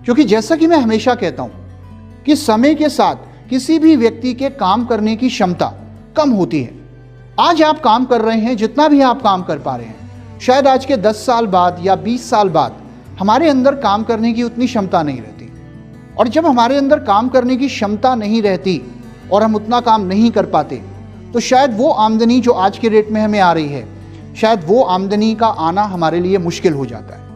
क्योंकि जैसा कि मैं हमेशा कहता हूं कि समय के साथ किसी भी व्यक्ति के काम करने की क्षमता कम होती है। आज आप काम कर रहे हैं, जितना भी आप काम कर पा रहे हैं, शायद आज के 10 साल बाद या 20 साल बाद हमारे अंदर काम करने की उतनी क्षमता नहीं रहती। और जब हमारे अंदर काम करने की क्षमता नहीं रहती और हम उतना काम नहीं कर पाते, तो शायद वो आमदनी जो आज के रेट में हमें आ रही है, शायद वो आमदनी का आना हमारे लिए मुश्किल हो जाता है।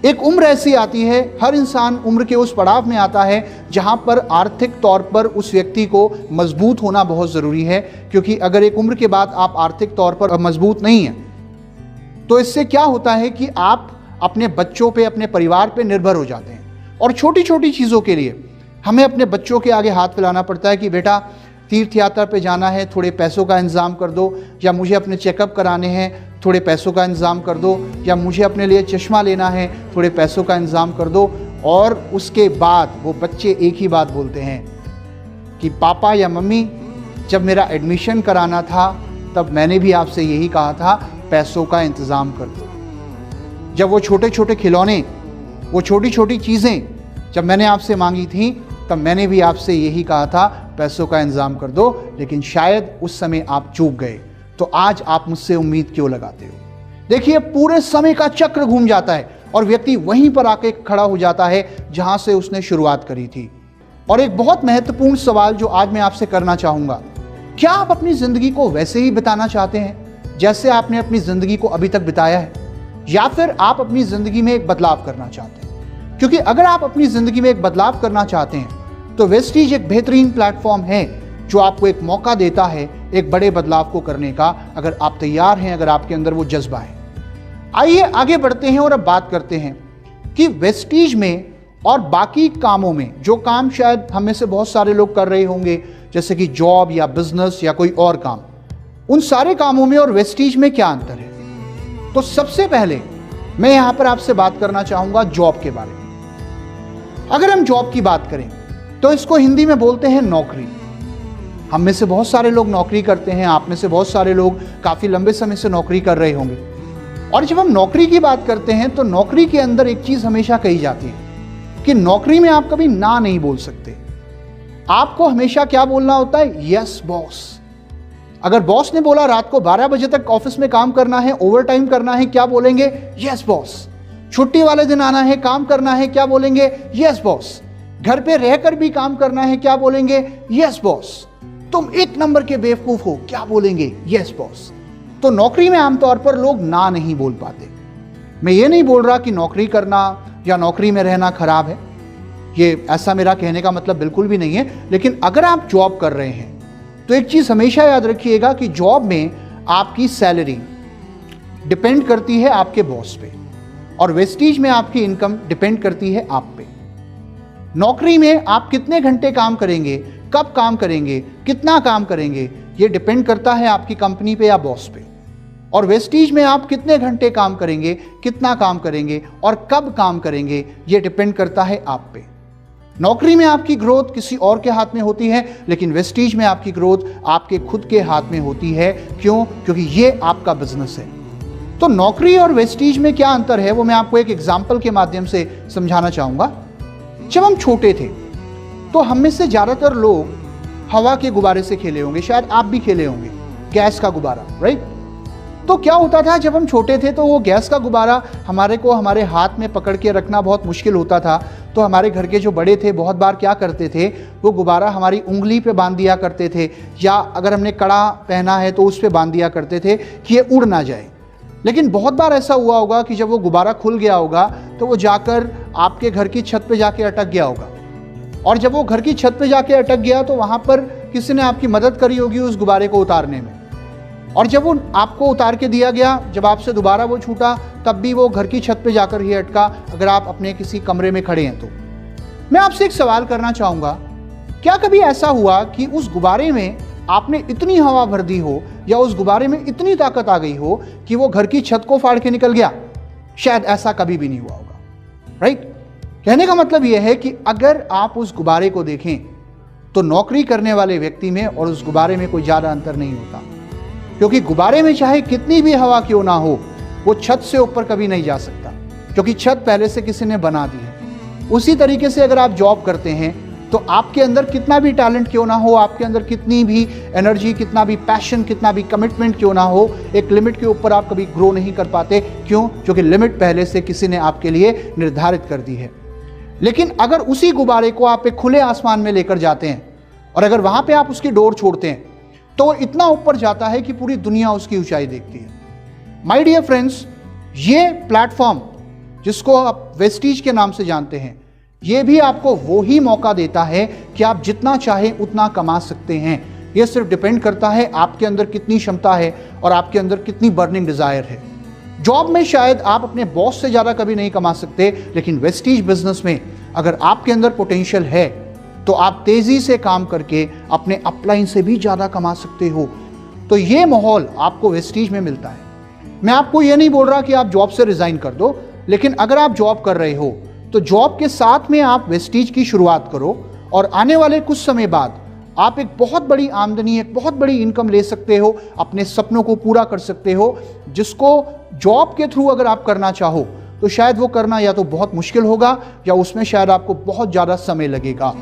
एक उम्र ऐसी आती है, हर इंसान उम्र के उस पड़ाव में आता है जहां पर आर्थिक तौर पर उस व्यक्ति को मजबूत होना बहुत ज़रूरी है। क्योंकि अगर एक उम्र के बाद आप आर्थिक तौर पर मजबूत नहीं हैं, तो इससे क्या होता है कि आप अपने बच्चों पे, अपने परिवार पे निर्भर हो जाते हैं। और छोटी छोटी चीज़ों के लिए हमें अपने बच्चों के आगे हाथ फैलाना पड़ता है कि बेटा तीर्थ यात्रा पे जाना है, थोड़े पैसों का इंतज़ाम कर दो, या मुझे अपने चेकअप कराने हैं, थोड़े पैसों का इंतज़ाम कर दो, या मुझे अपने लिए चश्मा लेना है, थोड़े पैसों का इंतज़ाम कर दो। और उसके बाद वो बच्चे एक ही बात बोलते हैं कि पापा या मम्मी, जब मेरा एडमिशन कराना था तब मैंने भी आपसे यही कहा था, पैसों का इंतज़ाम कर दो। जब वो छोटे छोटे खिलौने, वो छोटी छोटी चीज़ें जब मैंने आपसे मांगी थी, तब मैंने भी आपसे यही कहा था, पैसों का इंतज़ाम कर दो। लेकिन शायद उस समय आप चूक गए, तो आज आप मुझसे उम्मीद क्यों लगाते हो? देखिए, पूरे समय का चक्र घूम जाता है और व्यक्ति वहीं पर आके खड़ा हो जाता है जहां से उसने शुरुआत करी थी। और एक बहुत महत्वपूर्ण सवाल जो आज मैं आपसे करना चाहूंगा, क्या आप अपनी जिंदगी को वैसे ही बिताना चाहते हैं जैसे आपने अपनी जिंदगी को अभी तक बिताया है, या फिर आप अपनी जिंदगी में एक बदलाव करना चाहते हैं? क्योंकि अगर आप अपनी जिंदगी में एक बदलाव करना चाहते हैं तो वेस्टीज एक बेहतरीन प्लेटफॉर्म है जो आपको एक मौका देता है एक बड़े बदलाव को करने का, अगर आप तैयार हैं, अगर आपके अंदर वो जज्बा है। आइए आगे बढ़ते हैं और अब बात करते हैं कि वेस्टीज में और बाकी कामों में, जो काम शायद हम में से बहुत सारे लोग कर रहे होंगे, जैसे कि जॉब या बिजनेस या कोई और काम, उन सारे कामों में और वेस्टीज में क्या अंतर है। तो सबसे पहले मैं यहां पर आपसे बात करना चाहूंगा जॉब के बारे में। अगर हम जॉब की बात करें तो इसको हिंदी में बोलते हैं नौकरी। हम में से बहुत सारे लोग नौकरी करते हैं, आप में से बहुत सारे लोग काफ़ी लंबे समय से नौकरी कर रहे होंगे। और जब हम नौकरी की बात करते हैं तो नौकरी के अंदर एक चीज़ हमेशा कही जाती है कि नौकरी में आप कभी ना नहीं बोल सकते। आपको हमेशा क्या बोलना होता है? Yes boss. अगर बॉस ने बोला रात को 12 बजे तक ऑफिस में काम करना है, ओवर टाइम करना है, क्या बोलेंगे? Yes boss. छुट्टी वाले दिन आना है, काम करना है, क्या बोलेंगे? Yes boss. घर पे रहकर भी काम करना है, क्या बोलेंगे? Yes boss. तुम एक नंबर के बेवकूफ हो, क्या बोलेंगे? Yes boss. तो नौकरी में आमतौर पर लोग ना नहीं बोल पाते। मैं ये नहीं बोल रहा कि नौकरी करना या नौकरी में रहना खराब है, ये ऐसा मेरा कहने का मतलब बिल्कुल भी नहीं है। लेकिन अगर आप जॉब कर रहे हैं तो एक चीज हमेशा याद रखिएगा कि जॉब में आपकी सैलरी डिपेंड करती है आपके बॉस पे, और वेस्टीज में आपकी इनकम डिपेंड करती है आप पे। नौकरी में आप कितने घंटे काम करेंगे, कब काम करेंगे, कितना काम करेंगे, ये डिपेंड करता है आपकी कंपनी पे या बॉस पे। और वेस्टीज में आप कितने घंटे काम करेंगे, कितना काम करेंगे और कब काम करेंगे, ये डिपेंड करता है आप पे। नौकरी में आपकी ग्रोथ किसी और के हाथ में होती है, लेकिन वेस्टीज में आपकी ग्रोथ आपके खुद के हाथ में होती है। क्यों? क्योंकि ये आपका बिजनेस है। तो नौकरी और वेस्टीज में क्या अंतर है वो मैं आपको एक एग्जाम्पल के माध्यम से समझाना चाहूंगा। जब हम छोटे थे तो हम में से ज़्यादातर लोग हवा के गुब्बारे से खेले होंगे, शायद आप भी खेले होंगे, गैस का गुब्बारा, राइट? तो क्या होता था जब हम छोटे थे तो वो गैस का गुब्बारा हमारे हाथ में पकड़ के रखना बहुत मुश्किल होता था। तो हमारे घर के जो बड़े थे बहुत बार क्या करते थे, वो गुब्बारा हमारी उंगली पे बांध दिया करते थे, या अगर हमने कड़ा पहना है तो उस पे बांध दिया करते थे कि ये उड़ ना जाए। लेकिन बहुत बार ऐसा हुआ होगा कि जब वो गुब्बारा खुल गया होगा तो वो जाकर आपके घर की छत पे जाके अटक गया होगा, और जब वो घर की छत पे जाके अटक गया तो वहाँ पर किसी ने आपकी मदद करी होगी उस गुब्बारे को उतारने में, और जब वो आपको उतार के दिया गया, जब आपसे दोबारा वो छूटा, तब भी वो घर की छत पे जाकर ही अटका, अगर आप अपने किसी कमरे में खड़े हैं तो। मैं आपसे एक सवाल करना चाहूँगा, क्या कभी ऐसा हुआ कि उस गुब्बारे में आपने इतनी हवा भर दी हो या उस गुब्बारे में इतनी ताकत आ गई हो कि वो घर की छत को फाड़ के निकल गया? शायद ऐसा कभी भी नहीं हुआ होगा, राइट? कहने का मतलब यह है कि अगर आप उस गुब्बारे को देखें तो नौकरी करने वाले व्यक्ति में और उस गुब्बारे में कोई ज़्यादा अंतर नहीं होता, क्योंकि गुब्बारे में चाहे कितनी भी हवा क्यों ना हो, वो छत से ऊपर कभी नहीं जा सकता, क्योंकि छत पहले से किसी ने बना दी है। उसी तरीके से अगर आप जॉब करते हैं तो आपके अंदर कितना भी टैलेंट क्यों ना हो, आपके अंदर कितनी भी एनर्जी, कितना भी पैशन, कितना भी कमिटमेंट क्यों ना हो, एक लिमिट के ऊपर आप कभी ग्रो नहीं कर पाते। क्यों? क्योंकि लिमिट पहले से किसी ने आपके लिए निर्धारित कर दी है। लेकिन अगर उसी गुब्बारे को आप एक खुले आसमान में लेकर जाते हैं और अगर वहां पे आप उसकी डोर छोड़ते हैं तो वो इतना ऊपर जाता है कि पूरी दुनिया उसकी ऊंचाई देखती है। माय डियर फ्रेंड्स, ये प्लेटफॉर्म जिसको आप वेस्टीज के नाम से जानते हैं, ये भी आपको वो ही मौका देता है कि आप जितना चाहें उतना कमा सकते हैं। ये सिर्फ डिपेंड करता है आपके अंदर कितनी क्षमता है और आपके अंदर कितनी बर्निंग डिजायर है। जॉब में शायद आप अपने बॉस से ज्यादा कभी नहीं कमा सकते, लेकिन वेस्टीज बिजनेस में अगर आपके अंदर पोटेंशियल है तो आप तेजी से काम करके अपने अपलाइन से भी ज्यादा कमा सकते हो। तो ये माहौल आपको वेस्टीज में मिलता है। मैं आपको ये नहीं बोल रहा कि आप जॉब से रिजाइन कर दो, लेकिन अगर आप जॉब कर रहे हो तो जॉब के साथ में आप वेस्टीज की शुरुआत करो और आने वाले कुछ समय बाद आप एक बहुत बड़ी आमदनी, एक बहुत बड़ी इनकम ले सकते हो, अपने सपनों को पूरा कर सकते हो, जिसको जॉब के थ्रू अगर आप करना चाहो तो शायद वो करना या तो बहुत मुश्किल होगा या उसमें शायद आपको बहुत ज़्यादा समय लगेगा।